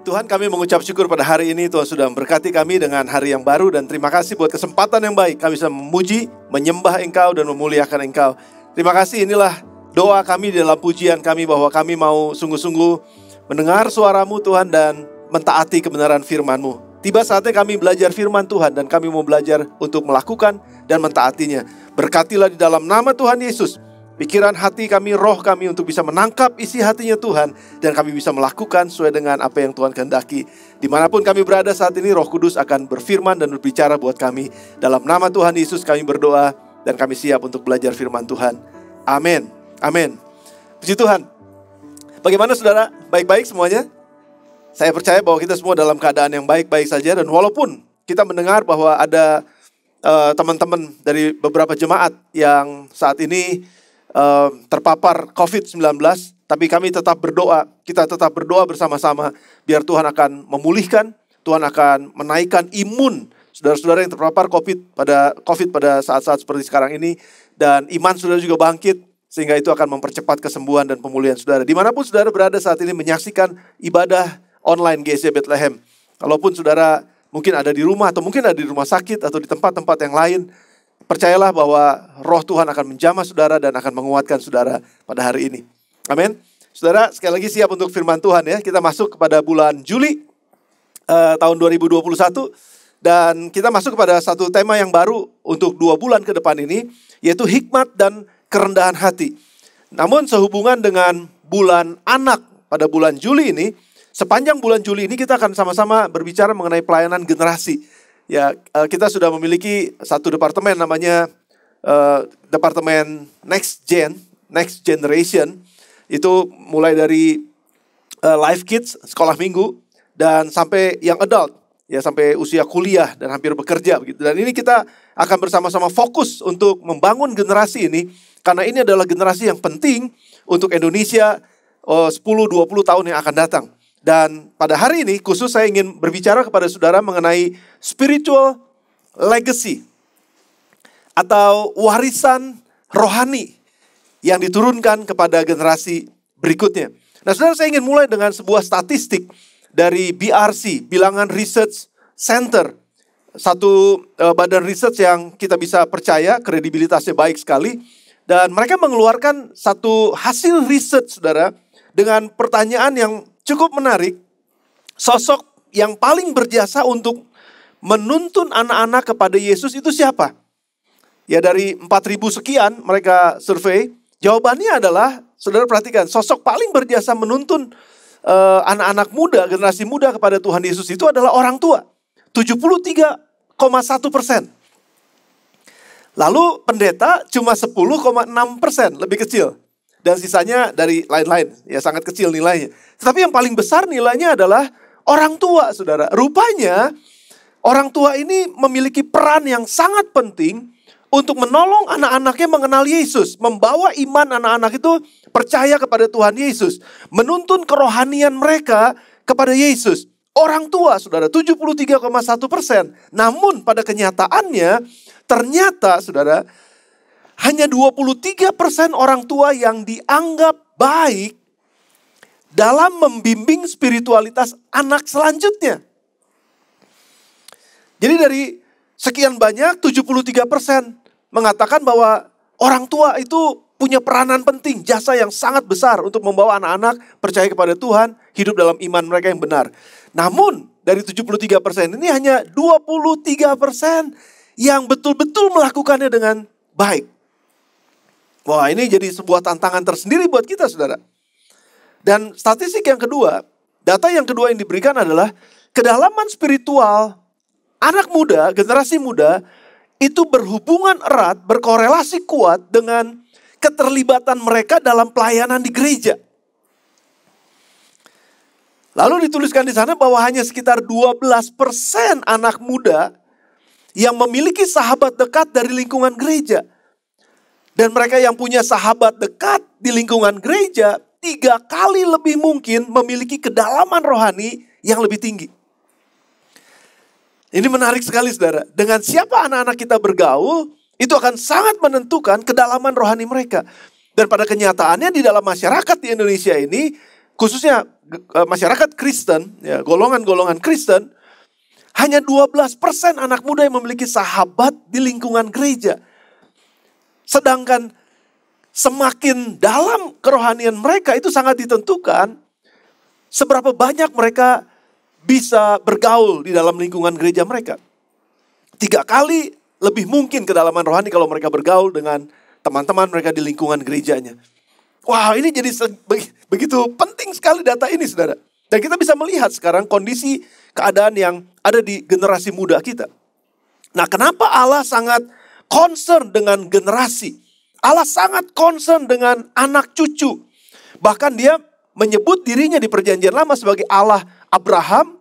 Tuhan, kami mengucap syukur pada hari ini. Tuhan sudah memberkati kami dengan hari yang baru. Dan terima kasih buat kesempatan yang baik. Kami bisa memuji, menyembah Engkau dan memuliakan Engkau. Terima kasih, inilah doa kami di dalam pujian kami, bahwa kami mau sungguh-sungguh mendengar suara-Mu Tuhan dan mentaati kebenaran firman-Mu. Tiba saatnya kami belajar firman Tuhan, dan kami mau belajar untuk melakukan dan mentaatinya. Berkatilah di dalam nama Tuhan Yesus pikiran hati kami, roh kami, untuk bisa menangkap isi hatinya Tuhan, dan kami bisa melakukan sesuai dengan apa yang Tuhan kehendaki. Dimanapun kami berada saat ini, Roh Kudus akan berfirman dan berbicara buat kami. Dalam nama Tuhan Yesus kami berdoa, dan kami siap untuk belajar firman Tuhan. Amin. Amin. Puji Tuhan. Bagaimana saudara? Baik-baik semuanya? Saya percaya bahwa kita semua dalam keadaan yang baik-baik saja. Dan walaupun kita mendengar bahwa ada teman-teman dari beberapa jemaat yang saat ini terpapar COVID-19, tapi kami tetap berdoa, kita tetap berdoa bersama-sama, biar Tuhan akan memulihkan, Tuhan akan menaikkan imun saudara-saudara yang terpapar COVID pada saat-saat seperti sekarang ini, dan iman saudara juga bangkit, sehingga itu akan mempercepat kesembuhan dan pemulihan saudara. Dimanapun saudara berada saat ini menyaksikan ibadah online GSC Bethlehem, kalaupun saudara mungkin ada di rumah, atau mungkin ada di rumah sakit, atau di tempat-tempat yang lain, percayalah bahwa roh Tuhan akan menjamah saudara dan akan menguatkan saudara pada hari ini. Amin. Saudara, sekali lagi siap untuk firman Tuhan ya. Kita masuk kepada bulan Juli tahun 2021. Dan kita masuk kepada satu tema yang baru untuk 2 bulan ke depan ini, yaitu hikmat dan kerendahan hati. Namun sehubungan dengan bulan anak pada bulan Juli ini, sepanjang bulan Juli ini kita akan sama-sama berbicara mengenai pelayanan generasi. Ya, kita sudah memiliki satu departemen namanya Departemen Next Generation. Itu mulai dari Life Kids, sekolah minggu, dan sampai yang adult, ya sampai usia kuliah dan hampir bekerja begitu. Dan ini kita akan bersama-sama fokus untuk membangun generasi ini, karena ini adalah generasi yang penting untuk Indonesia 10-20 tahun yang akan datang. Dan pada hari ini khusus saya ingin berbicara kepada saudara mengenai spiritual legacy, atau warisan rohani yang diturunkan kepada generasi berikutnya. Nah saudara, saya ingin mulai dengan sebuah statistik dari BRC, Bilangan Research Center. Satu badan research yang kita bisa percaya, kredibilitasnya baik sekali. Dan mereka mengeluarkan satu hasil research saudara, dengan pertanyaan yang cukup menarik. Sosok yang paling berjasa untuk menuntun anak-anak kepada Yesus itu siapa? Ya, dari 4.000 sekian mereka survei, jawabannya adalah, saudara perhatikan, sosok paling berjasa menuntun anak-anak muda, generasi muda kepada Tuhan Yesus itu adalah orang tua. 73,1%. Lalu pendeta cuma 10,6%, lebih kecil. Dan sisanya dari lain-lain, ya sangat kecil nilainya. Tetapi yang paling besar nilainya adalah orang tua, saudara. Rupanya orang tua ini memiliki peran yang sangat penting untuk menolong anak-anaknya mengenal Yesus. Membawa iman anak-anak itu percaya kepada Tuhan Yesus. Menuntun kerohanian mereka kepada Yesus. Orang tua, saudara, 73,1%. Namun pada kenyataannya, ternyata, saudara, hanya 23% orang tua yang dianggap baik dalam membimbing spiritualitas anak selanjutnya. Jadi dari sekian banyak, 73% mengatakan bahwa orang tua itu punya peranan penting, jasa yang sangat besar untuk membawa anak-anak percaya kepada Tuhan, hidup dalam iman mereka yang benar. Namun dari 73% ini hanya 23% yang betul-betul melakukannya dengan baik. Wah, ini jadi sebuah tantangan tersendiri buat kita, saudara. Dan statistik yang kedua, data yang kedua yang diberikan adalah kedalaman spiritual anak muda, generasi muda, itu berhubungan erat, berkorelasi kuat dengan keterlibatan mereka dalam pelayanan di gereja. Lalu dituliskan di sana bahwa hanya sekitar 12% anak muda yang memiliki sahabat dekat dari lingkungan gereja. Dan mereka yang punya sahabat dekat di lingkungan gereja 3 kali lebih mungkin memiliki kedalaman rohani yang lebih tinggi. Ini menarik sekali, saudara. Dengan siapa anak-anak kita bergaul, itu akan sangat menentukan kedalaman rohani mereka. Dan pada kenyataannya di dalam masyarakat di Indonesia ini, khususnya masyarakat Kristen, ya, golongan-golongan Kristen, hanya 12% anak muda yang memiliki sahabat di lingkungan gereja. Sedangkan semakin dalam kerohanian mereka itu sangat ditentukan seberapa banyak mereka bisa bergaul di dalam lingkungan gereja mereka. 3 kali lebih mungkin kedalaman rohani kalau mereka bergaul dengan teman-teman mereka di lingkungan gerejanya. Wah, ini jadi begitu penting sekali data ini, saudara. Dan kita bisa melihat sekarang kondisi keadaan yang ada di generasi muda kita. Nah, kenapa Allah sangat concern dengan generasi? Allah sangat concern dengan anak cucu. Bahkan dia menyebut dirinya di perjanjian lama sebagai Allah Abraham,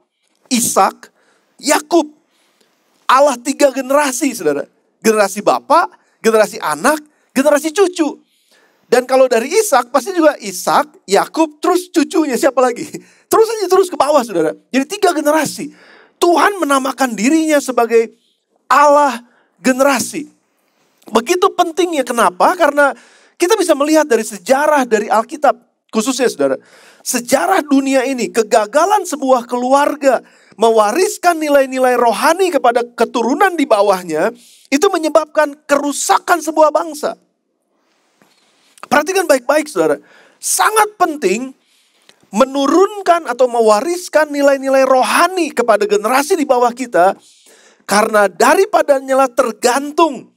Ishak, Yakub. Allah 3 generasi, saudara. Generasi bapak, generasi anak, generasi cucu. Dan kalau dari Ishak, pasti juga Ishak, Yakub, terus cucunya siapa lagi? Terus ke bawah, saudara. Jadi 3 generasi. Tuhan menamakan dirinya sebagai Allah generasi. Begitu pentingnya, kenapa? Karena kita bisa melihat dari sejarah dari Alkitab, khususnya saudara. Sejarah dunia ini, kegagalan sebuah keluarga mewariskan nilai-nilai rohani kepada keturunan di bawahnya, itu menyebabkan kerusakan sebuah bangsa. Perhatikan baik-baik, saudara. Sangat penting menurunkan atau mewariskan nilai-nilai rohani kepada generasi di bawah kita. Karena daripadanya lah tergantung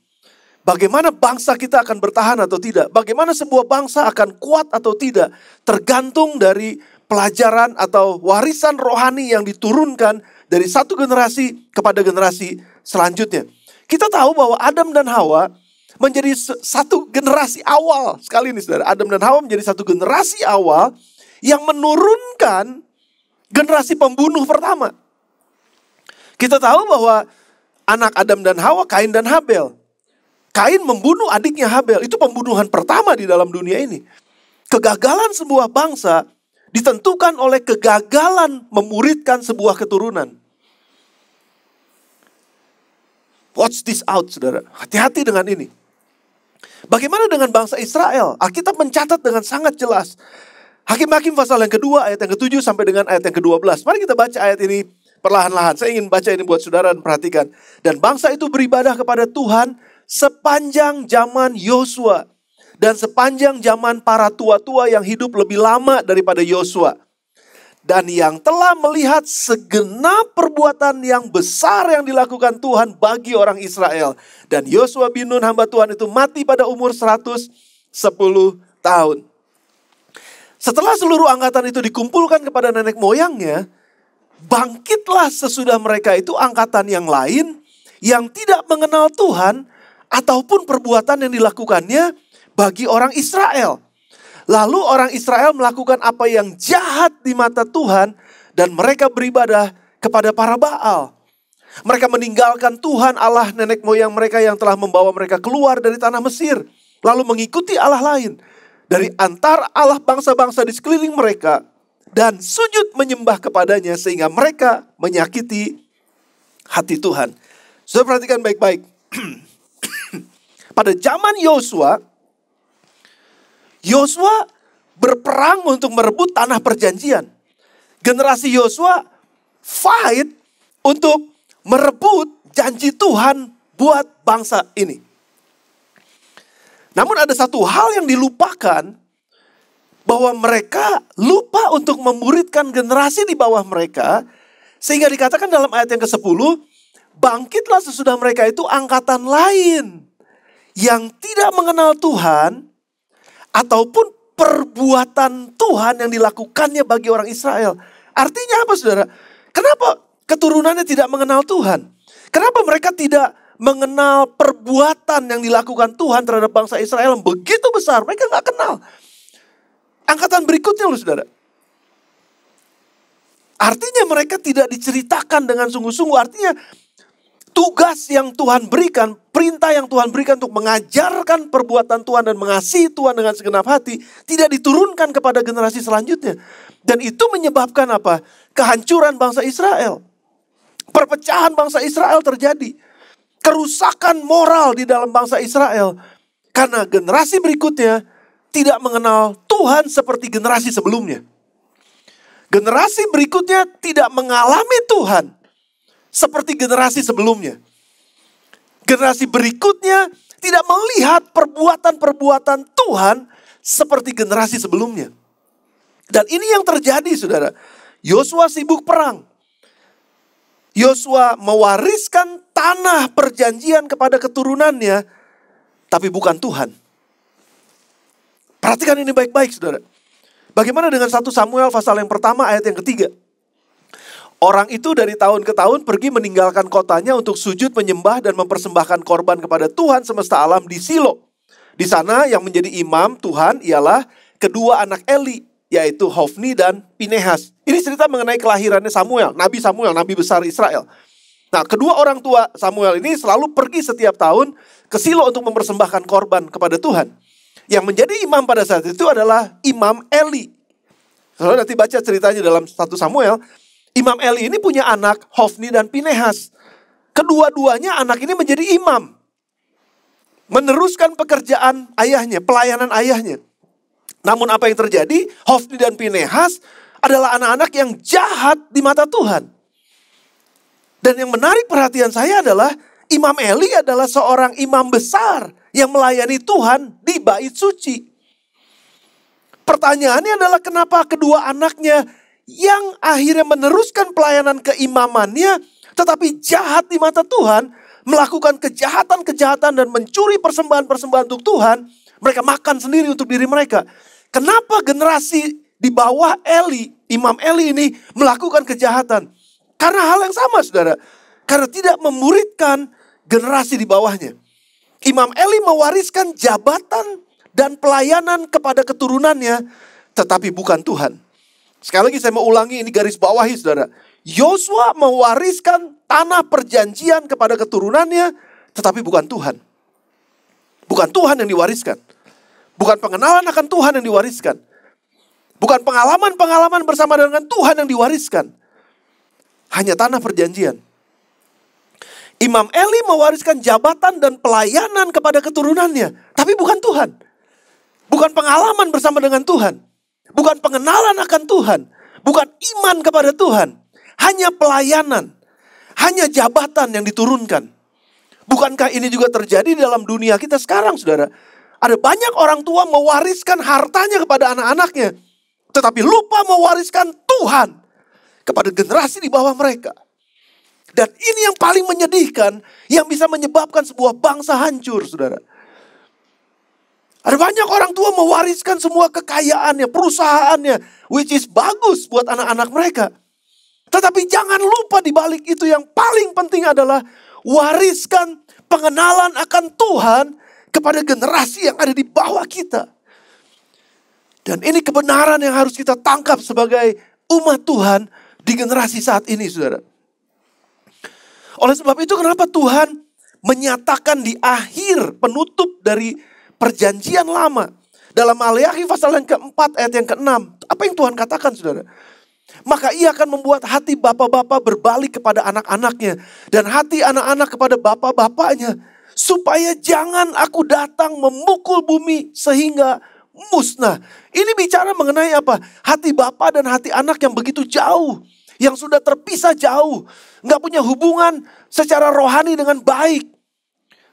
bagaimana bangsa kita akan bertahan atau tidak. Bagaimana sebuah bangsa akan kuat atau tidak. Tergantung dari pelajaran atau warisan rohani yang diturunkan dari satu generasi kepada generasi selanjutnya. Kita tahu bahwa Adam dan Hawa menjadi satu generasi awal. Sekali ini saudara, Adam dan Hawa menjadi satu generasi awal yang menurunkan generasi pembunuh pertama. Kita tahu bahwa anak Adam dan Hawa, Kain dan Habel. Kain membunuh adiknya Habel. Itu pembunuhan pertama di dalam dunia ini. Kegagalan sebuah bangsa ditentukan oleh kegagalan memuridkan sebuah keturunan. Watch this out, saudara. Hati-hati dengan ini. Bagaimana dengan bangsa Israel? Alkitab mencatat dengan sangat jelas. Hakim-Hakim pasal yang kedua, ayat yang ke-7 sampai dengan ayat yang ke-12. Mari kita baca ayat ini perlahan-lahan. Saya ingin baca ini buat saudara dan perhatikan. Dan bangsa itu beribadah kepada Tuhan sepanjang zaman Yosua. Dan sepanjang zaman para tua-tua yang hidup lebih lama daripada Yosua. Dan yang telah melihat segenap perbuatan yang besar yang dilakukan Tuhan bagi orang Israel. Dan Yosua bin Nun hamba Tuhan itu mati pada umur 110 tahun. Setelah seluruh angkatan itu dikumpulkan kepada nenek moyangnya, bangkitlah sesudah mereka itu angkatan yang lain yang tidak mengenal Tuhan ataupun perbuatan yang dilakukannya bagi orang Israel. Lalu orang Israel melakukan apa yang jahat di mata Tuhan dan mereka beribadah kepada para Baal. Mereka meninggalkan Tuhan Allah nenek moyang mereka yang telah membawa mereka keluar dari tanah Mesir. Lalu mengikuti Allah lain dari antara Allah bangsa-bangsa di sekeliling mereka. Dan sujud menyembah kepadanya sehingga mereka menyakiti hati Tuhan. Sudah perhatikan baik-baik. Pada zaman Yosua berperang untuk merebut tanah perjanjian. Generasi Yosua fight untuk merebut janji Tuhan buat bangsa ini. Namun ada satu hal yang dilupakan, bahwa mereka lupa untuk memuridkan generasi di bawah mereka, sehingga dikatakan dalam ayat yang ke-10, bangkitlah sesudah mereka itu angkatan lain yang tidak mengenal Tuhan, ataupun perbuatan Tuhan yang dilakukannya bagi orang Israel. Artinya apa, saudara? Kenapa keturunannya tidak mengenal Tuhan? Kenapa mereka tidak mengenal perbuatan yang dilakukan Tuhan terhadap bangsa Israel yang begitu besar? Mereka gak kenal. Angkatan berikutnya loh, saudara. Artinya mereka tidak diceritakan dengan sungguh-sungguh. Artinya tugas yang Tuhan berikan, perintah yang Tuhan berikan untuk mengajarkan perbuatan Tuhan dan mengasihi Tuhan dengan segenap hati, tidak diturunkan kepada generasi selanjutnya. Dan itu menyebabkan apa? Kehancuran bangsa Israel. Perpecahan bangsa Israel terjadi. Kerusakan moral di dalam bangsa Israel. Karena generasi berikutnya tidak mengenal Tuhan seperti generasi sebelumnya. Generasi berikutnya tidak mengalami Tuhan seperti generasi sebelumnya. Generasi berikutnya tidak melihat perbuatan-perbuatan Tuhan seperti generasi sebelumnya. Dan ini yang terjadi, saudara. Yosua sibuk perang. Yosua mewariskan tanah perjanjian kepada keturunannya, tapi bukan Tuhan. Perhatikan ini baik-baik, saudara. Bagaimana dengan 1 Samuel pasal yang pertama ayat yang ketiga? Orang itu dari tahun ke tahun pergi meninggalkan kotanya untuk sujud menyembah dan mempersembahkan korban kepada Tuhan semesta alam di Silo. Di sana yang menjadi imam Tuhan ialah kedua anak Eli, yaitu Hofni dan Pinehas. Ini cerita mengenai kelahirannya Samuel, nabi besar Israel. Nah, kedua orang tua Samuel ini selalu pergi setiap tahun ke Silo untuk mempersembahkan korban kepada Tuhan. Yang menjadi imam pada saat itu adalah Imam Eli. Kalau nanti baca ceritanya dalam 1 Samuel, Imam Eli ini punya anak Hofni dan Pinehas. Kedua-duanya anak ini menjadi imam. Meneruskan pekerjaan ayahnya, pelayanan ayahnya. Namun apa yang terjadi? Hofni dan Pinehas adalah anak-anak yang jahat di mata Tuhan. Dan yang menarik perhatian saya adalah Imam Eli adalah seorang imam besar yang melayani Tuhan di bait suci. Pertanyaannya adalah kenapa kedua anaknya yang akhirnya meneruskan pelayanan keimamannya tetapi jahat di mata Tuhan, melakukan kejahatan-kejahatan dan mencuri persembahan-persembahan untuk Tuhan, mereka makan sendiri untuk diri mereka. Kenapa generasi di bawah Eli, Imam Eli ini melakukan kejahatan? Karena hal yang sama, saudara. Karena tidak memuridkan generasi di bawahnya. Imam Eli mewariskan jabatan dan pelayanan kepada keturunannya, tetapi bukan Tuhan. Sekali lagi saya mau ulangi, ini garis bawahi, saudara. Yosua mewariskan tanah perjanjian kepada keturunannya, tetapi bukan Tuhan. Bukan Tuhan yang diwariskan. Bukan pengenalan akan Tuhan yang diwariskan. Bukan pengalaman-pengalaman bersama dengan Tuhan yang diwariskan. Hanya tanah perjanjian. Imam Eli mewariskan jabatan dan pelayanan kepada keturunannya, tapi bukan Tuhan. Bukan pengalaman bersama dengan Tuhan. Bukan pengenalan akan Tuhan. Bukan iman kepada Tuhan. Hanya pelayanan. Hanya jabatan yang diturunkan. Bukankah ini juga terjadi dalam dunia kita sekarang, saudara? Ada banyak orang tua mewariskan hartanya kepada anak-anaknya, tetapi lupa mewariskan Tuhan kepada generasi di bawah mereka. Dan ini yang paling menyedihkan, yang bisa menyebabkan sebuah bangsa hancur, saudara. Ada banyak orang tua mewariskan semua kekayaannya, perusahaannya, which is bagus buat anak-anak mereka. Tetapi jangan lupa di balik itu yang paling penting adalah wariskan pengenalan akan Tuhan kepada generasi yang ada di bawah kita. Dan ini kebenaran yang harus kita tangkap sebagai umat Tuhan di generasi saat ini, saudara. Oleh sebab itu kenapa Tuhan menyatakan di akhir penutup dari perjanjian lama. Dalam Maleakhi pasal yang keempat ayat yang keenam. Apa yang Tuhan katakan, saudara? Maka ia akan membuat hati bapak-bapak berbalik kepada anak-anaknya. Dan hati anak-anak kepada bapak-bapaknya. Supaya jangan aku datang memukul bumi sehingga musnah. Ini bicara mengenai apa? Hati bapak dan hati anak yang begitu jauh. Yang sudah terpisah jauh. Nggak punya hubungan secara rohani dengan baik.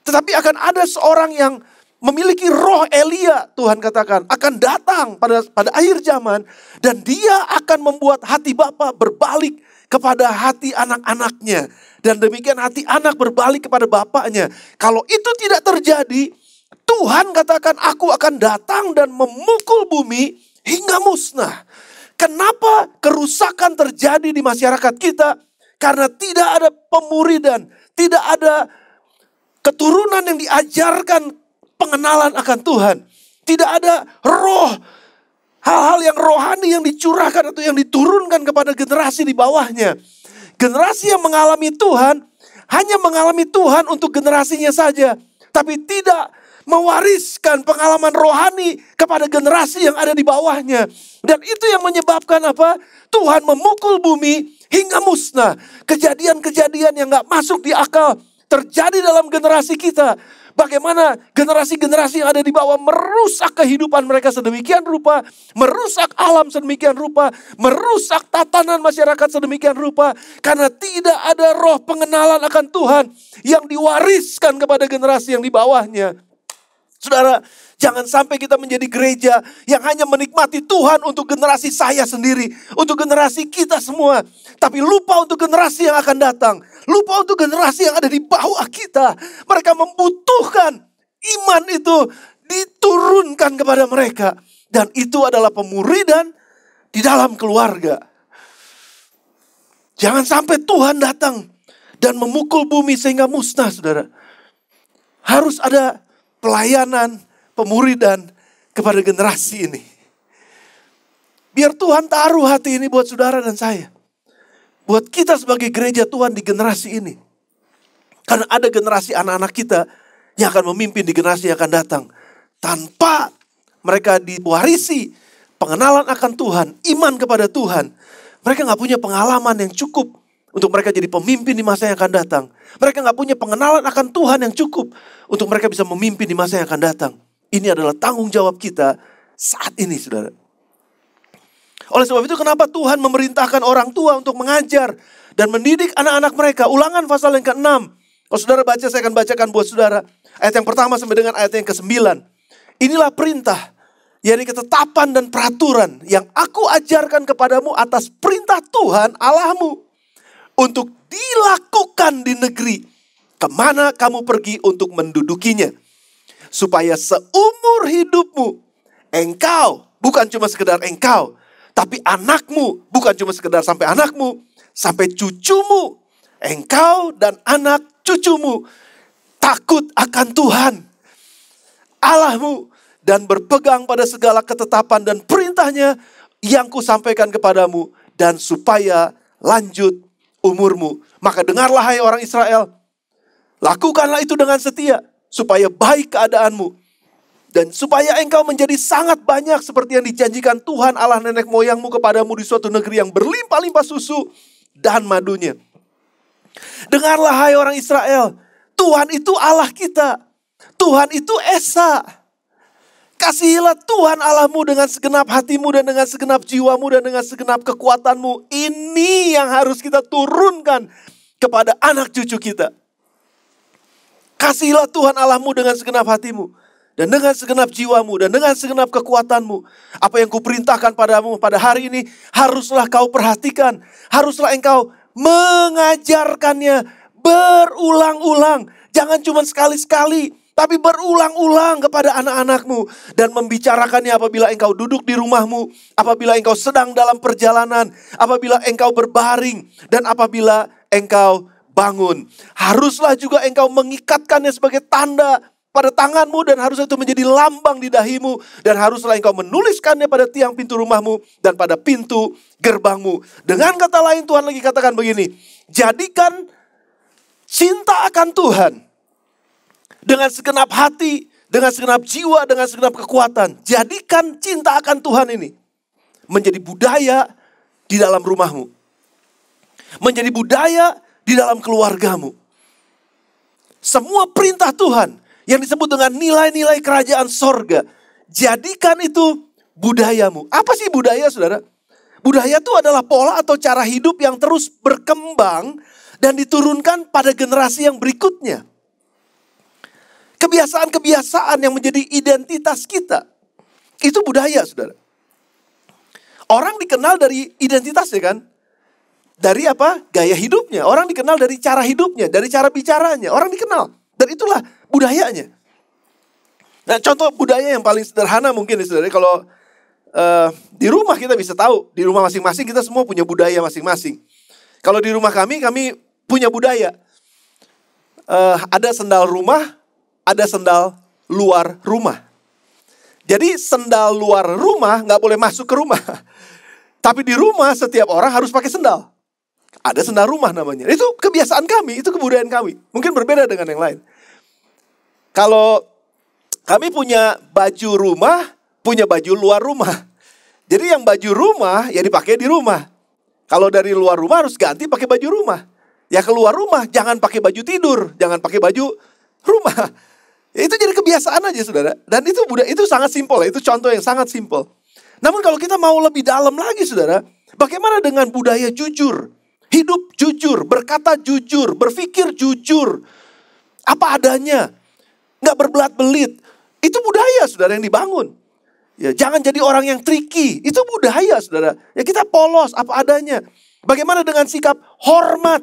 Tetapi akan ada seorang yang memiliki roh Elia, Tuhan katakan, akan datang pada akhir zaman. Dan dia akan membuat hati bapa berbalik kepada hati anak-anaknya. Dan demikian hati anak berbalik kepada bapaknya. Kalau itu tidak terjadi, Tuhan katakan, aku akan datang dan memukul bumi hingga musnah. Kenapa kerusakan terjadi di masyarakat kita? Karena tidak ada pemuridan, tidak ada keturunan yang diajarkan pengenalan akan Tuhan. Tidak ada roh, hal-hal yang rohani yang dicurahkan atau yang diturunkan kepada generasi di bawahnya. Generasi yang mengalami Tuhan, hanya mengalami Tuhan untuk generasinya saja. Tapi tidak mewariskan pengalaman rohani kepada generasi yang ada di bawahnya. Dan itu yang menyebabkan apa? Tuhan memukul bumi hingga musnah. Kejadian-kejadian yang gak masuk di akal terjadi dalam generasi kita. Bagaimana generasi-generasi yang ada di bawah merusak kehidupan mereka sedemikian rupa, merusak alam sedemikian rupa, merusak tatanan masyarakat sedemikian rupa, karena tidak ada roh pengenalan akan Tuhan yang diwariskan kepada generasi yang di bawahnya. Saudara, jangan sampai kita menjadi gereja yang hanya menikmati Tuhan untuk generasi saya sendiri, untuk generasi kita semua, tapi lupa untuk generasi yang akan datang, lupa untuk generasi yang ada di bawah kita. Mereka membutuhkan iman itu diturunkan kepada mereka, dan itu adalah pemuridan di dalam keluarga. Jangan sampai Tuhan datang dan memukul bumi sehingga musnah, saudara. Harus ada pelayanan, pemuridan kepada generasi ini. Biar Tuhan taruh hati ini buat saudara dan saya. Buat kita sebagai gereja Tuhan di generasi ini. Karena ada generasi anak-anak kita yang akan memimpin di generasi yang akan datang. Tanpa mereka diwarisi pengenalan akan Tuhan, iman kepada Tuhan, mereka gak punya pengalaman yang cukup untuk mereka jadi pemimpin di masa yang akan datang. Mereka gak punya pengenalan akan Tuhan yang cukup untuk mereka bisa memimpin di masa yang akan datang. Ini adalah tanggung jawab kita saat ini, saudara. Oleh sebab itu kenapa Tuhan memerintahkan orang tua untuk mengajar dan mendidik anak-anak mereka. Ulangan pasal yang ke-6. Kalau saudara baca, saya akan bacakan buat saudara. Ayat yang pertama sampai dengan ayat yang ke-9. Inilah perintah, yakni ketetapan dan peraturan yang aku ajarkan kepadamu atas perintah Tuhan Allahmu, untuk dilakukan di negeri kemana kamu pergi untuk mendudukinya. Supaya seumur hidupmu, engkau, bukan cuma sekedar engkau, tapi anakmu, bukan cuma sekedar sampai anakmu, sampai cucumu, engkau dan anak cucumu, takut akan Tuhan Allahmu, dan berpegang pada segala ketetapan dan perintahnya yang kusampaikan kepadamu, dan supaya lanjut umurmu. Maka dengarlah hai orang Israel, lakukanlah itu dengan setia, supaya baik keadaanmu, dan supaya engkau menjadi sangat banyak seperti yang dijanjikan Tuhan Allah nenek moyangmu kepadamu di suatu negeri yang berlimpah-limpah susu dan madunya. Dengarlah hai orang Israel, Tuhan itu Allah kita, Tuhan itu Esa. Kasihilah Tuhan Allahmu dengan segenap hatimu dan dengan segenap jiwamu dan dengan segenap kekuatanmu. Ini yang harus kita turunkan kepada anak cucu kita. Kasihilah Tuhan Allahmu dengan segenap hatimu dan dengan segenap jiwamu dan dengan segenap kekuatanmu. Apa yang kuperintahkan padamu pada hari ini haruslah kau perhatikan. Haruslah engkau mengajarkannya berulang-ulang. Jangan cuma sekali-sekali, tapi berulang-ulang kepada anak-anakmu. Dan membicarakannya apabila engkau duduk di rumahmu, apabila engkau sedang dalam perjalanan, apabila engkau berbaring, dan apabila engkau bangun. Haruslah juga engkau mengikatkannya sebagai tanda pada tanganmu, dan haruslah itu menjadi lambang di dahimu. Dan haruslah engkau menuliskannya pada tiang pintu rumahmu dan pada pintu gerbangmu. Dengan kata lain Tuhan lagi katakan begini, jadikan cinta akan Tuhan dengan segenap hati, dengan segenap jiwa, dengan segenap kekuatan. Jadikan cinta akan Tuhan ini menjadi budaya di dalam rumahmu. Menjadi budaya di dalam keluargamu. Semua perintah Tuhan yang disebut dengan nilai-nilai kerajaan sorga, jadikan itu budayamu. Apa sih budaya, saudara? Budaya itu adalah pola atau cara hidup yang terus berkembang dan diturunkan pada generasi yang berikutnya. Kebiasaan-kebiasaan yang menjadi identitas kita, itu budaya, saudara. Orang dikenal dari identitasnya kan? Dari apa? Gaya hidupnya. Orang dikenal dari cara hidupnya, dari cara bicaranya. Orang dikenal. Dan itulah budayanya. Nah, contoh budaya yang paling sederhana mungkin, saudara, kalau di rumah kita bisa tahu. Di rumah masing-masing kita semua punya budaya masing-masing. Kalau di rumah kami punya budaya. Ada sendal rumah, ada sendal luar rumah. Jadi sendal luar rumah gak boleh masuk ke rumah. Tapi di rumah setiap orang harus pakai sendal. Ada sendal rumah namanya. Itu kebiasaan kami, itu kebudayaan kami. Mungkin berbeda dengan yang lain. Kalau kami punya baju rumah, punya baju luar rumah. Jadi yang baju rumah ya dipakai di rumah. Kalau dari luar rumah harus ganti pakai baju rumah. Ya keluar rumah jangan pakai baju tidur, jangan pakai baju rumah. Itu jadi kebiasaan aja saudara. Dan itu sangat simpel ya. Itu contoh yang sangat simpel. Namun kalau kita mau lebih dalam lagi saudara. Bagaimana dengan budaya jujur? Hidup jujur, berkata jujur, berpikir jujur. Apa adanya. Nggak berbelat-belit. Itu budaya saudara yang dibangun. Ya, jangan jadi orang yang tricky. Itu budaya saudara. Ya kita polos apa adanya. Bagaimana dengan sikap hormat?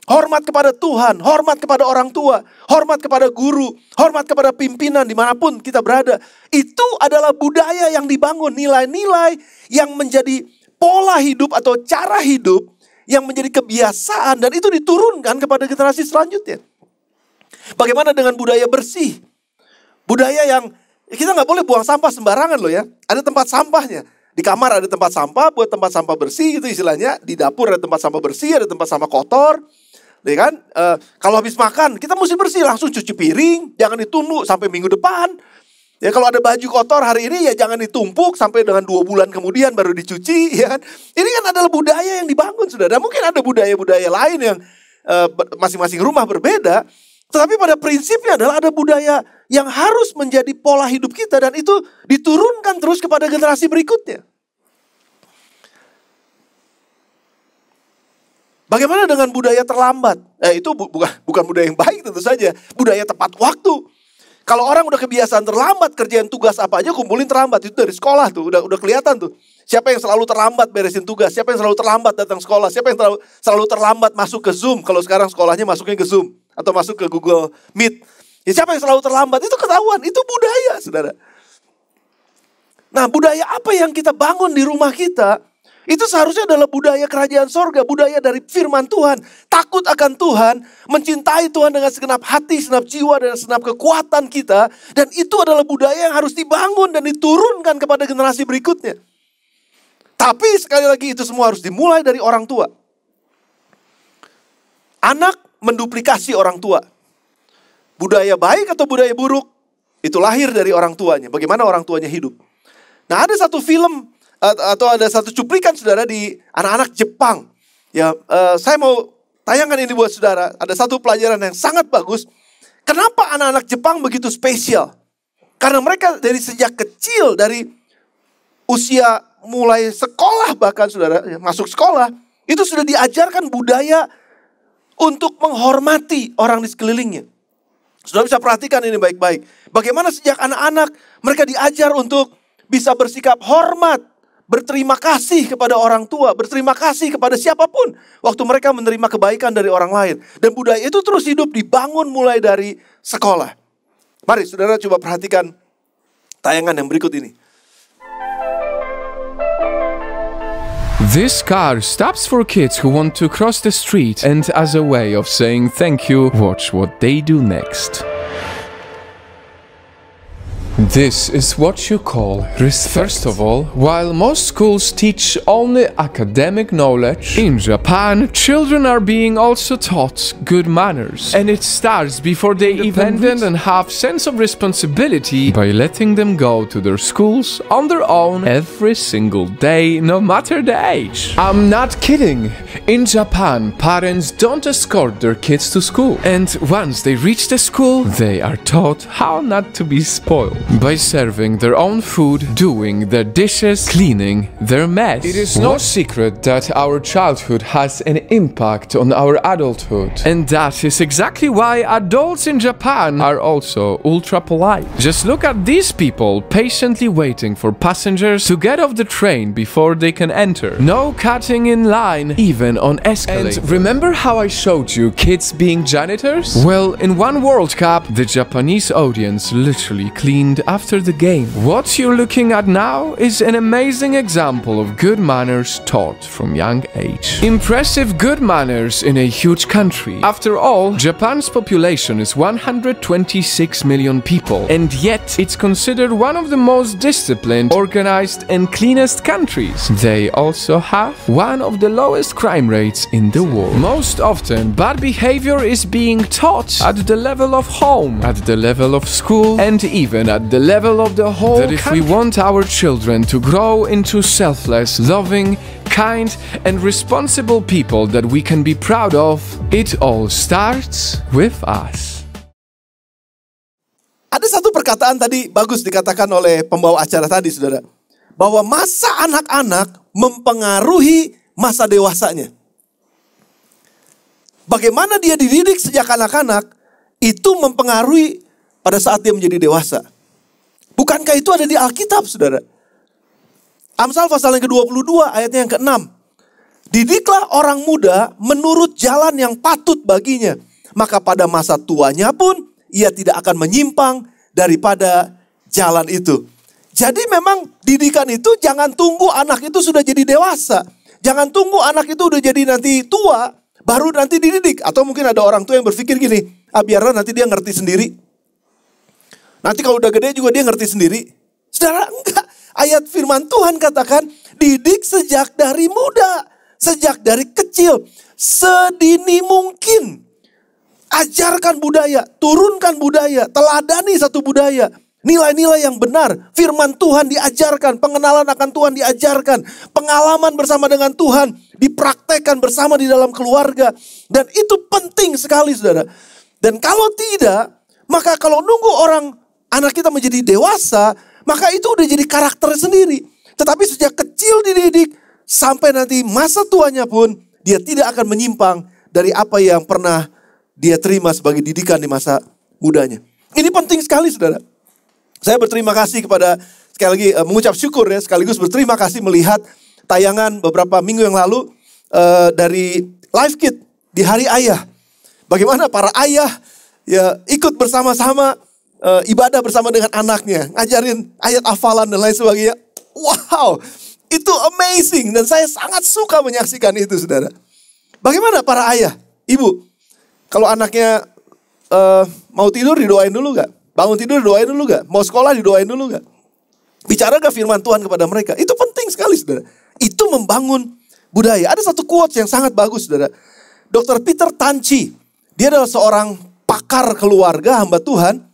Hormat kepada Tuhan, hormat kepada orang tua, hormat kepada guru, hormat kepada pimpinan dimanapun kita berada. Itu adalah budaya yang dibangun, nilai-nilai yang menjadi pola hidup atau cara hidup yang menjadi kebiasaan dan itu diturunkan kepada generasi selanjutnya. Bagaimana dengan budaya bersih? Budaya yang kita nggak boleh buang sampah sembarangan loh ya. Ada tempat sampahnya. Di kamar ada tempat sampah, buat tempat sampah bersih gitu istilahnya. Di dapur ada tempat sampah bersih, ada tempat sampah kotor. Ya kan? Kalau habis makan, kita mesti bersih, langsung cuci piring, jangan ditumpuk sampai minggu depan. Ya kalau ada baju kotor hari ini ya jangan ditumpuk sampai dengan 2 bulan kemudian baru dicuci, ya kan? Ini kan adalah budaya yang dibangun, saudara. Mungkin ada budaya-budaya lain yang masing-masing rumah berbeda, tetapi pada prinsipnya adalah ada budaya yang harus menjadi pola hidup kita dan itu diturunkan terus kepada generasi berikutnya. Bagaimana dengan budaya terlambat? Itu bukan budaya yang baik tentu saja. Budaya tepat waktu. Kalau orang udah kebiasaan terlambat, kerjaan tugas apa aja kumpulin terlambat. Itu dari sekolah tuh, udah kelihatan tuh. Siapa yang selalu terlambat beresin tugas, siapa yang selalu terlambat datang sekolah, siapa yang selalu terlambat masuk ke Zoom. Kalau sekarang sekolahnya masuknya ke Zoom atau masuk ke Google Meet. Ya siapa yang selalu terlambat, itu ketahuan, itu budaya saudara. Nah budaya apa yang kita bangun di rumah kita, itu seharusnya adalah budaya kerajaan sorga, budaya dari firman Tuhan. Takut akan Tuhan, mencintai Tuhan dengan segenap hati, segenap jiwa, dan segenap kekuatan kita. Dan itu adalah budaya yang harus dibangun dan diturunkan kepada generasi berikutnya. Tapi sekali lagi itu semua harus dimulai dari orang tua. Anak menduplikasi orang tua. Budaya baik atau budaya buruk, itu lahir dari orang tuanya. Bagaimana orang tuanya hidup. Nah ada satu film atau ada satu cuplikan saudara di anak-anak Jepang. Ya, saya mau tayangkan ini buat saudara. Ada satu pelajaran yang sangat bagus. Kenapa anak-anak Jepang begitu spesial? Karena mereka dari sejak kecil, dari usia mulai sekolah bahkan saudara, masuk sekolah, itu sudah diajarkan budaya untuk menghormati orang di sekelilingnya. Saudara bisa perhatikan ini baik-baik. Bagaimana sejak anak-anak mereka diajar untuk bisa bersikap hormat, berterima kasih kepada orang tua, berterima kasih kepada siapapun waktu mereka menerima kebaikan dari orang lain. Dan budaya itu terus hidup dibangun mulai dari sekolah. Mari saudara coba perhatikan tayangan yang berikut ini. This car stops for kids who want to cross the street and as a way of saying thank you, watch what they do next. This is what you call respect. First of all, while most schools teach only academic knowledge, in Japan, children are being also taught good manners. And it starts before they independent and have sense of responsibility by letting them go to their schools on their own every single day, no matter the age. I'm not kidding. In Japan, parents don't escort their kids to school. And once they reach the school, they are taught how not to be spoiled. By serving their own food, doing their dishes, cleaning their mess. It is no secret that our childhood has an impact on our adulthood. And that is exactly why adults in Japan are also ultra polite. Just look at these people patiently waiting for passengers to get off the train before they can enter. No cutting in line, even on escalators. And remember how I showed you kids being janitors? Well, in one World Cup, the Japanese audience literally cleaned after the game. What you're looking at now is an amazing example of good manners taught from young age. Impressive good manners in a huge country. After all, Japan's population is 126 million people, and yet it's considered one of the most disciplined, organized, and cleanest countries. They also have one of the lowest crime rates in the world. Most often, bad behavior is being taught at the level of home, at the level of school, and even at the level of the whole country. That if we want our children to grow into selfless, loving, kind, and responsible people that we can be proud of, it all starts with us. Ada satu perkataan tadi bagus dikatakan oleh pembawa acara tadi, saudara. Bahwa masa anak-anak mempengaruhi masa dewasanya. Bagaimana dia dididik sejak anak-anak, itu mempengaruhi pada saat dia menjadi dewasa. Bukankah itu ada di Alkitab, saudara? Amsal pasal yang ke-22 ayatnya yang ke-6. Didiklah orang muda menurut jalan yang patut baginya. Maka pada masa tuanya pun ia tidak akan menyimpang daripada jalan itu. Jadi memang didikan itu jangan tunggu anak itu sudah jadi dewasa. Jangan tunggu anak itu udah jadi nanti tua, baru nanti dididik. Atau mungkin ada orang tua yang berpikir gini, biarlah nanti dia ngerti sendiri. Nanti kalau udah gede juga dia ngerti sendiri. Saudara, enggak. Ayat firman Tuhan katakan, didik sejak dari muda. Sejak dari kecil. Sedini mungkin. Ajarkan budaya, turunkan budaya, teladani satu budaya. Nilai-nilai yang benar, firman Tuhan diajarkan, pengenalan akan Tuhan diajarkan. Pengalaman bersama dengan Tuhan dipraktekkan bersama di dalam keluarga. Dan itu penting sekali, saudara. Dan kalau tidak, maka kalau nunggu anak kita menjadi dewasa, maka itu udah jadi karakter sendiri. Tetapi sejak kecil dididik, sampai nanti masa tuanya pun, dia tidak akan menyimpang dari apa yang pernah dia terima sebagai didikan di masa mudanya. Ini penting sekali, saudara. Saya berterima kasih kepada, sekali lagi mengucap syukur ya, sekaligus berterima kasih melihat tayangan beberapa minggu yang lalu dari Life Kit di Hari Ayah. Bagaimana para ayah ya ikut bersama-sama ibadah bersama dengan anaknya, ngajarin ayat hafalan dan lain sebagainya. Wow, itu amazing dan saya sangat suka menyaksikan itu, saudara. Bagaimana para ayah, ibu? Kalau anaknya mau tidur didoain dulu gak? Bangun tidur didoain dulu gak? Mau sekolah didoain dulu gak? Bicara gak firman Tuhan kepada mereka? Itu penting sekali, saudara. Itu membangun budaya. Ada satu quotes yang sangat bagus, saudara. Dr. Peter Tanchi, dia adalah seorang pakar keluarga hamba Tuhan.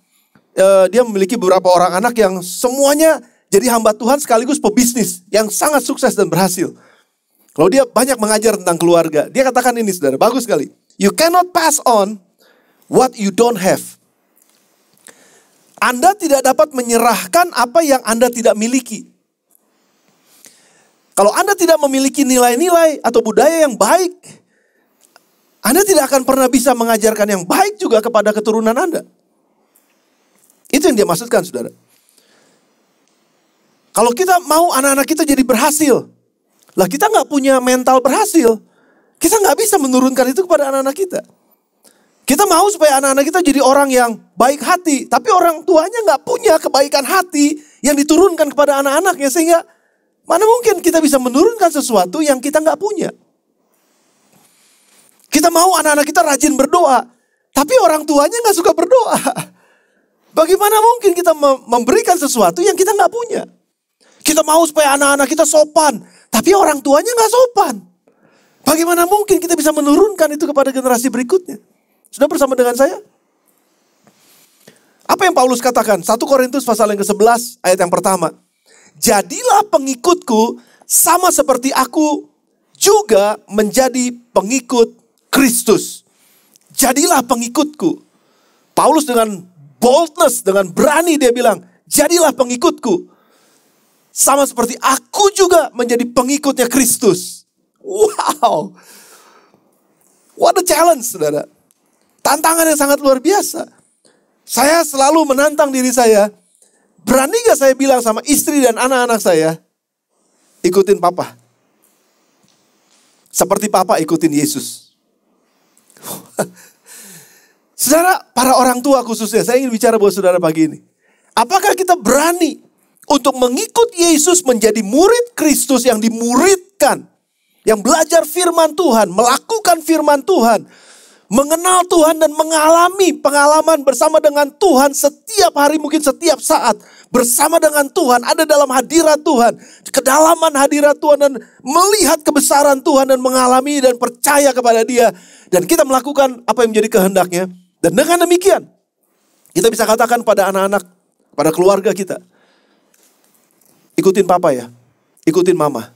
Dia memiliki beberapa orang anak yang semuanya jadi hamba Tuhan sekaligus pebisnis yang sangat sukses dan berhasil. Kalau dia banyak mengajar tentang keluarga, dia katakan ini, saudara, bagus sekali. You cannot pass on what you don't have. Anda tidak dapat menyerahkan apa yang Anda tidak miliki. Kalau Anda tidak memiliki nilai-nilai atau budaya yang baik, Anda tidak akan pernah bisa mengajarkan yang baik juga kepada keturunan Anda. Itu yang dia maksudkan, saudara. Kalau kita mau anak-anak kita jadi berhasil, lah kita nggak punya mental berhasil, kita nggak bisa menurunkan itu kepada anak-anak kita. Kita mau supaya anak-anak kita jadi orang yang baik hati, tapi orang tuanya nggak punya kebaikan hati yang diturunkan kepada anak-anaknya, sehingga mana mungkin kita bisa menurunkan sesuatu yang kita nggak punya. Kita mau anak-anak kita rajin berdoa, tapi orang tuanya nggak suka berdoa. Bagaimana mungkin kita memberikan sesuatu yang kita nggak punya? Kita mau supaya anak-anak kita sopan, tapi orang tuanya nggak sopan. Bagaimana mungkin kita bisa menurunkan itu kepada generasi berikutnya? Sudah bersama dengan saya? Apa yang Paulus katakan? 1 Korintus pasal yang ke-11 ayat yang pertama. Jadilah pengikutku sama seperti aku juga menjadi pengikut Kristus. Jadilah pengikutku. Paulus dengan boldness, dengan berani dia bilang, jadilah pengikutku. Sama seperti aku juga menjadi pengikutnya Kristus. Wow. What a challenge, saudara. Tantangan yang sangat luar biasa. Saya selalu menantang diri saya. Berani gak saya bilang sama istri dan anak-anak saya, ikutin papa. Seperti papa ikutin Yesus. Saudara, para orang tua khususnya, saya ingin bicara buat saudara pagi ini. Apakah kita berani untuk mengikut Yesus menjadi murid Kristus yang dimuridkan, yang belajar firman Tuhan, melakukan firman Tuhan, mengenal Tuhan dan mengalami pengalaman bersama dengan Tuhan setiap hari, mungkin setiap saat. Bersama dengan Tuhan, ada dalam hadirat Tuhan, kedalaman hadirat Tuhan dan melihat kebesaran Tuhan dan mengalami dan percaya kepada Dia. Dan kita melakukan apa yang menjadi kehendaknya. Dan dengan demikian, kita bisa katakan pada anak-anak, pada keluarga kita, ikutin papa ya, ikutin mama.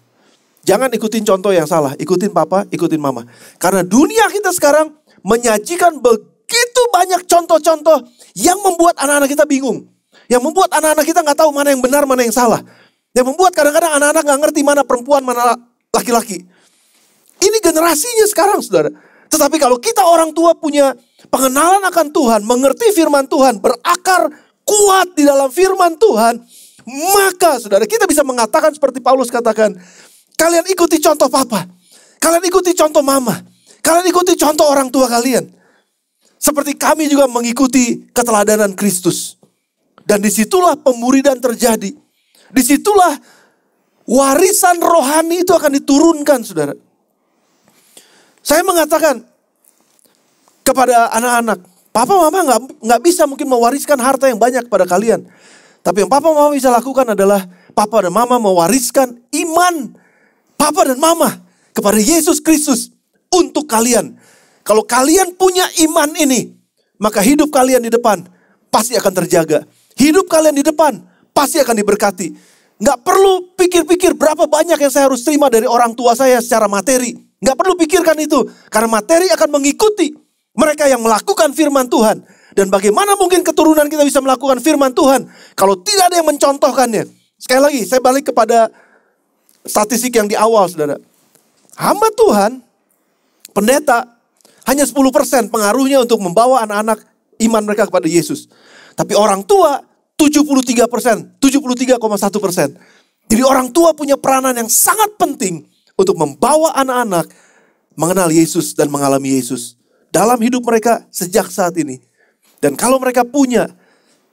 Jangan ikutin contoh yang salah, ikutin papa, ikutin mama. Karena dunia kita sekarang menyajikan begitu banyak contoh-contoh yang membuat anak-anak kita bingung. Yang membuat anak-anak kita gak tahu mana yang benar, mana yang salah. Yang membuat kadang-kadang anak-anak gak ngerti mana perempuan, mana laki-laki. Ini generasinya sekarang, saudara. Tetapi kalau kita orang tua punya pengenalan akan Tuhan, mengerti firman Tuhan, berakar kuat di dalam firman Tuhan, maka saudara kita bisa mengatakan seperti Paulus katakan, kalian ikuti contoh papa, kalian ikuti contoh mama, kalian ikuti contoh orang tua kalian. Seperti kami juga mengikuti keteladanan Kristus. Dan disitulah pemuridan terjadi. Disitulah warisan rohani itu akan diturunkan, saudara. Saya mengatakan kepada anak-anak, papa mama nggak bisa mungkin mewariskan harta yang banyak pada kalian. Tapi yang papa mama bisa lakukan adalah papa dan mama mewariskan iman papa dan mama kepada Yesus Kristus untuk kalian. Kalau kalian punya iman ini, maka hidup kalian di depan pasti akan terjaga. Hidup kalian di depan pasti akan diberkati. Nggak perlu pikir-pikir berapa banyak yang saya harus terima dari orang tua saya secara materi. Nggak perlu pikirkan itu. Karena materi akan mengikuti mereka yang melakukan firman Tuhan. Dan bagaimana mungkin keturunan kita bisa melakukan firman Tuhan kalau tidak ada yang mencontohkannya. Sekali lagi, saya balik kepada statistik yang di awal, saudara. Hamba Tuhan, pendeta, hanya 10% pengaruhnya untuk membawa anak-anak iman mereka kepada Yesus. Tapi orang tua 73%, 73,1%. Jadi orang tua punya peranan yang sangat penting untuk membawa anak-anak mengenal Yesus dan mengalami Yesus dalam hidup mereka sejak saat ini. Dan kalau mereka punya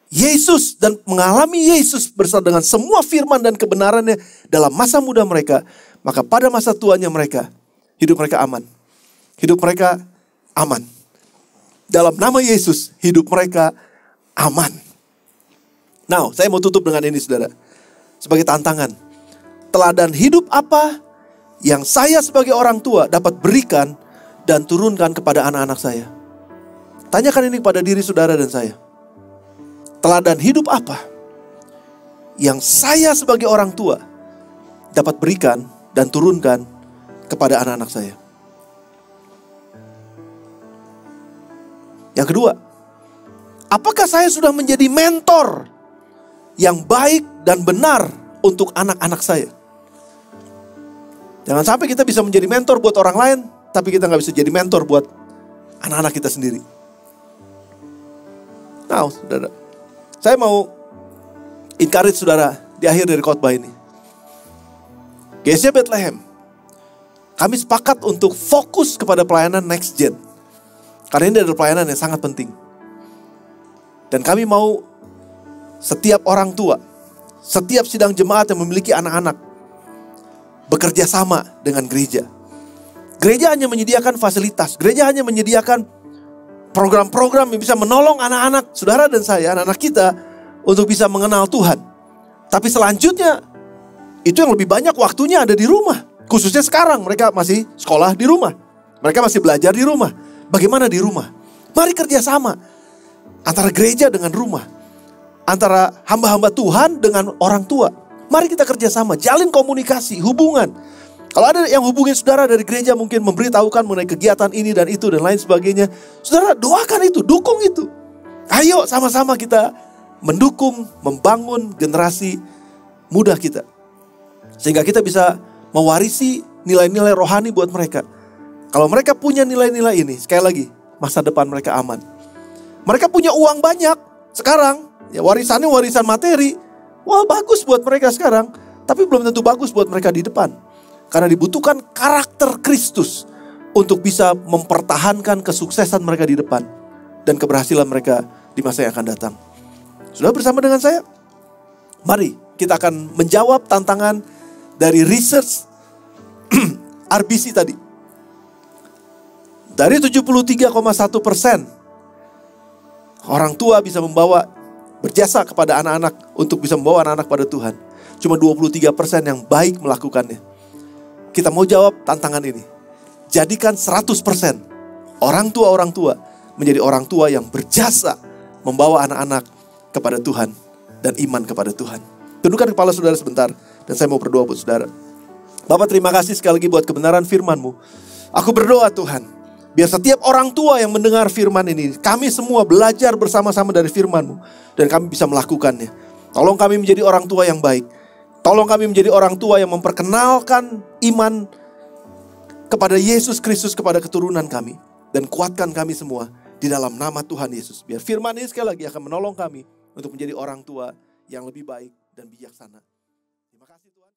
Yesus dan mengalami Yesus bersama dengan semua firman dan kebenarannya dalam masa muda mereka, maka pada masa tuanya mereka, hidup mereka aman. Hidup mereka aman. Dalam nama Yesus, hidup mereka aman. Nah, saya mau tutup dengan ini, saudara. Sebagai tantangan. Teladan hidup apa yang saya sebagai orang tua dapat berikan dan turunkan kepada anak-anak saya? Tanyakan ini kepada diri saudara dan saya. Teladan hidup apa yang saya sebagai orang tua dapat berikan dan turunkan kepada anak-anak saya? Yang kedua, apakah saya sudah menjadi mentor yang baik dan benar untuk anak-anak saya? Jangan sampai kita bisa menjadi mentor buat orang lain, tapi kita gak bisa jadi mentor buat anak-anak kita sendiri. Nah, saudara, saya mau encourage saudara di akhir dari khotbah ini. GSJ Bethlehem, kami sepakat untuk fokus kepada pelayanan next gen. Karena ini adalah pelayanan yang sangat penting. Dan kami mau setiap orang tua, setiap sidang jemaat yang memiliki anak-anak bekerja sama dengan gereja. Gereja hanya menyediakan fasilitas, gereja hanya menyediakan program-program yang bisa menolong anak-anak saudara dan saya, anak-anak kita untuk bisa mengenal Tuhan. Tapi selanjutnya itu yang lebih banyak waktunya ada di rumah. Khususnya sekarang mereka masih sekolah di rumah, mereka masih belajar di rumah. Bagaimana di rumah? Mari kerjasama antara gereja dengan rumah, antara hamba-hamba Tuhan dengan orang tua. Mari kita kerjasama, jalin komunikasi, hubungan. Kalau ada yang hubungin saudara dari gereja mungkin memberitahukan mengenai kegiatan ini dan itu dan lain sebagainya, saudara doakan itu, dukung itu. Ayo sama-sama kita mendukung, membangun generasi muda kita. Sehingga kita bisa mewarisi nilai-nilai rohani buat mereka. Kalau mereka punya nilai-nilai ini, sekali lagi, masa depan mereka aman. Mereka punya uang banyak sekarang, ya warisannya warisan materi. Wah, bagus buat mereka sekarang, tapi belum tentu bagus buat mereka di depan. Karena dibutuhkan karakter Kristus untuk bisa mempertahankan kesuksesan mereka di depan dan keberhasilan mereka di masa yang akan datang. Sudah bersama dengan saya? Mari kita akan menjawab tantangan dari research RBC tadi. Dari 73,1% orang tua bisa berjasa kepada anak-anak untuk bisa membawa anak-anak pada Tuhan. Cuma 23% yang baik melakukannya. Kita mau jawab tantangan ini. Jadikan 100% orang tua menjadi orang tua yang berjasa membawa anak-anak kepada Tuhan dan iman kepada Tuhan. Tundukkan kepala saudara sebentar dan saya mau berdoa buat saudara. Bapak, terima kasih sekali lagi buat kebenaran firman-Mu. Aku berdoa Tuhan, Biar setiap orang tua yang mendengar firman ini, kami semua belajar bersama-sama dari firman-Mu. Dan kami bisa melakukannya. Tolong kami menjadi orang tua yang baik. Tolong kami menjadi orang tua yang memperkenalkan iman kepada Yesus Kristus kepada keturunan kami. Dan kuatkan kami semua di dalam nama Tuhan Yesus. Biar firman ini sekali lagi akan menolong kami untuk menjadi orang tua yang lebih baik dan bijaksana. Terima kasih Tuhan.